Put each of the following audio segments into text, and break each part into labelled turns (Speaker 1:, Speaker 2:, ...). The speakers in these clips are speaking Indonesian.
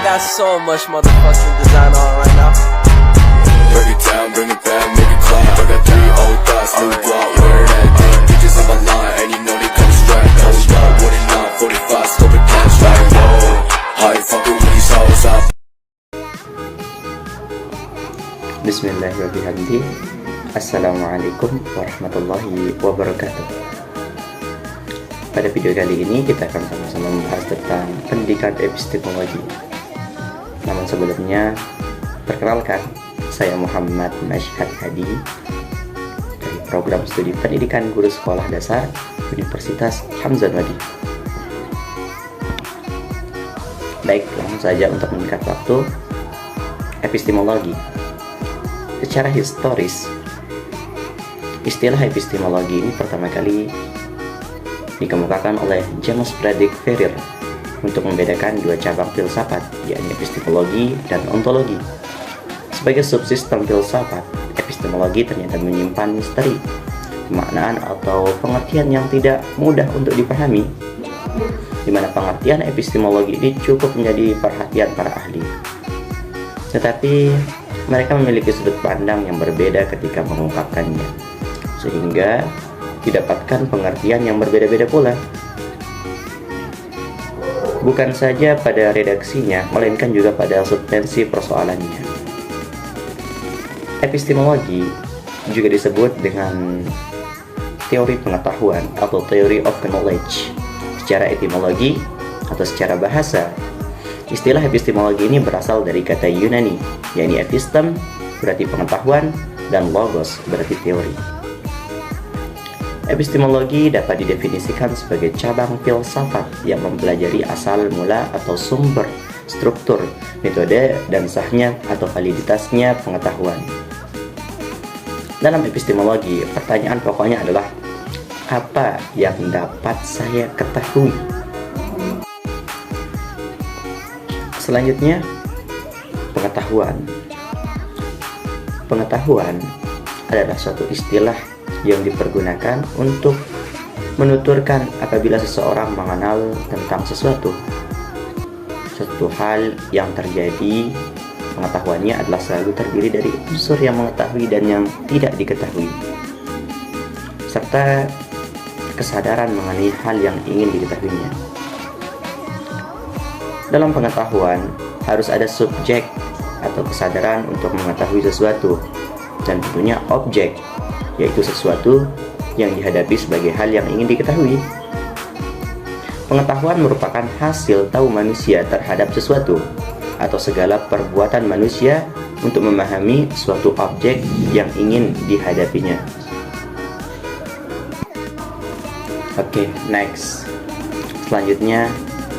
Speaker 1: got so much motherfucking design on right now.
Speaker 2: Break it down, bring it back, make it clap. I got 3 old thoughts, new block, where that thing. Bitches on my line, and you know they come strapped. Hold up, what it not, 45, scope it cash like whoa. How you fucking with these hoes up?
Speaker 3: Bismillahirrahmanirrahim. Assalamualaikum warahmatullahi wabarakatuh. Pada video kali ini kita akan sama-sama membahas tentang pendidikan epistemologi. Namun sebelumnya, perkenalkan, saya Muhammad Mashhad Hadi dari program studi pendidikan guru sekolah dasar Universitas Hamzanwadi. Baik, langsung saja untuk menyingkat waktu. Epistemologi. Secara historis, istilah epistemologi ini pertama kali dikemukakan oleh James Frederick Ferrier untuk membedakan dua cabang filsafat, yakni epistemologi dan ontologi. Sebagai subsistem filsafat, epistemologi ternyata menyimpan misteri, pemaknaan atau pengertian yang tidak mudah untuk dipahami, di mana pengertian epistemologi ini cukup menjadi perhatian para ahli. Tetapi mereka memiliki sudut pandang yang berbeda ketika mengungkapkannya, sehingga didapatkan pengertian yang berbeda-beda pula. Bukan saja pada redaksinya, melainkan juga pada substansi persoalannya. Epistemologi juga disebut dengan teori pengetahuan atau theory of knowledge. Secara etimologi atau secara bahasa, istilah epistemologi ini berasal dari kata Yunani, yakni epistem berarti pengetahuan dan logos berarti teori. Epistemologi dapat didefinisikan sebagai cabang filsafat yang mempelajari asal mula atau sumber, struktur, metode, dan sahnya atau validitasnya pengetahuan. Dalam epistemologi, pertanyaan pokoknya adalah apa yang dapat saya ketahui? Selanjutnya, pengetahuan. Pengetahuan adalah suatu istilah yang dipergunakan untuk menuturkan apabila seseorang mengenal tentang sesuatu hal yang terjadi. Pengetahuannya adalah selalu terdiri dari unsur yang mengetahui dan yang tidak diketahui, serta kesadaran mengenai hal yang ingin diketahuinya. Dalam pengetahuan harus ada subjek atau kesadaran untuk mengetahui sesuatu, dan tentunya objek, yaitu sesuatu yang dihadapi sebagai hal yang ingin diketahui. Pengetahuan merupakan hasil tahu manusia terhadap sesuatu atau segala perbuatan manusia untuk memahami suatu objek yang ingin dihadapinya. Oke, next. Selanjutnya,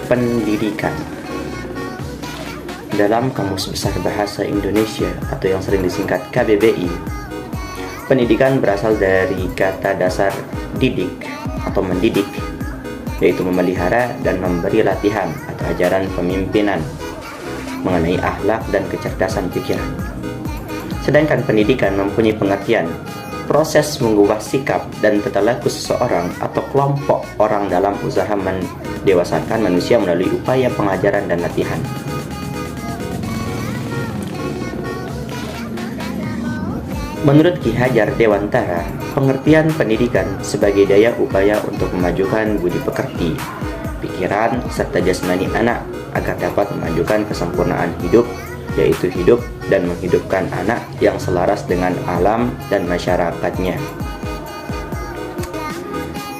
Speaker 3: pendidikan. Dalam Kamus Besar Bahasa Indonesia atau yang sering disingkat KBBI, pendidikan berasal dari kata dasar didik atau mendidik, yaitu memelihara dan memberi latihan atau ajaran pemimpinan mengenai akhlak dan kecerdasan pikiran. Sedangkan pendidikan mempunyai pengertian proses mengubah sikap dan tata laku seseorang atau kelompok orang dalam usaha mendewasakan manusia melalui upaya pengajaran dan latihan. Menurut Ki Hajar Dewantara, pengertian pendidikan sebagai daya upaya untuk memajukan budi pekerti, pikiran, serta jasmani anak agar dapat memajukan kesempurnaan hidup, yaitu hidup dan menghidupkan anak yang selaras dengan alam dan masyarakatnya.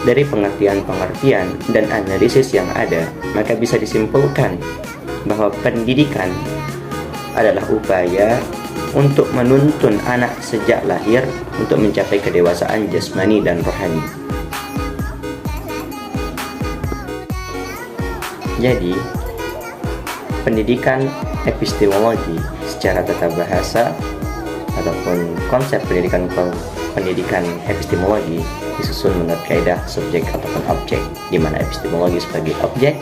Speaker 3: Dari pengertian-pengertian dan analisis yang ada, maka bisa disimpulkan bahwa pendidikan adalah upaya untuk menuntun anak sejak lahir untuk mencapai kedewasaan jasmani dan rohani. Jadi, pendidikan epistemologi secara tata bahasa ataupun konsep pendidikan epistemologi disusun menurut kaidah subjek ataupun objek, di mana epistemologi sebagai objek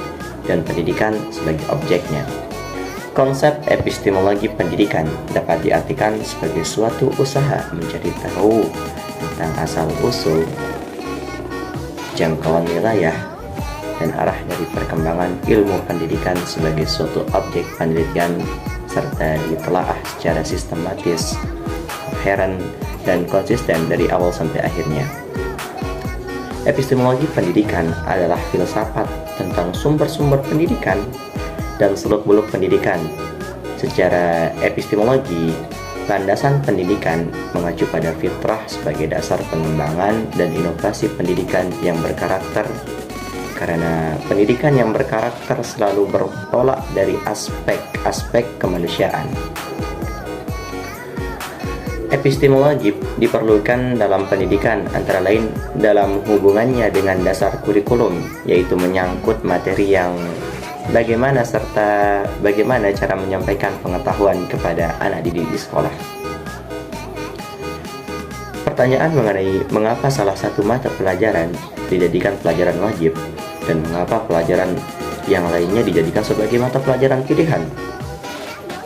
Speaker 3: dan pendidikan sebagai objeknya. Konsep epistemologi pendidikan dapat diartikan sebagai suatu usaha mencari tahu tentang asal-usul, jangkauan wilayah, dan dan arah dari perkembangan ilmu pendidikan sebagai suatu objek penelitian serta ditelaah secara sistematis, koheren, dan konsisten dari awal sampai akhirnya. Epistemologi pendidikan adalah filsafat tentang sumber-sumber pendidikan dan seluk-beluk pendidikan. Secara epistemologi, landasan pendidikan mengacu pada fitrah sebagai dasar pengembangan dan inovasi pendidikan yang berkarakter, karena pendidikan yang berkarakter selalu bertolak dari aspek-aspek kemanusiaan. Epistemologi diperlukan dalam pendidikan antara lain dalam hubungannya dengan dasar kurikulum, yaitu menyangkut materi yang bagaimana serta bagaimana cara menyampaikan pengetahuan kepada anak didik di sekolah. Pertanyaan mengenai mengapa salah satu mata pelajaran dijadikan pelajaran wajib dan mengapa pelajaran yang lainnya dijadikan sebagai mata pelajaran pilihan.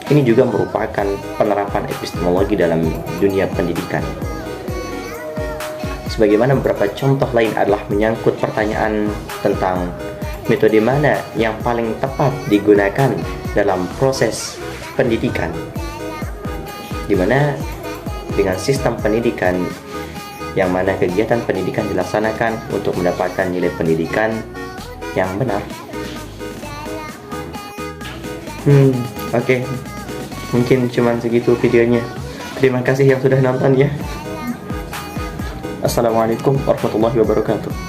Speaker 3: Ini juga merupakan penerapan epistemologi dalam dunia pendidikan. Sebagaimana beberapa contoh lain adalah menyangkut pertanyaan tentang metode mana yang paling tepat digunakan dalam proses pendidikan, di mana dengan sistem pendidikan yang mana kegiatan pendidikan dilaksanakan untuk mendapatkan nilai pendidikan yang benar. Oke. Mungkin cuman segitu videonya. Terima kasih yang sudah nonton ya. Assalamualaikum warahmatullahi wabarakatuh.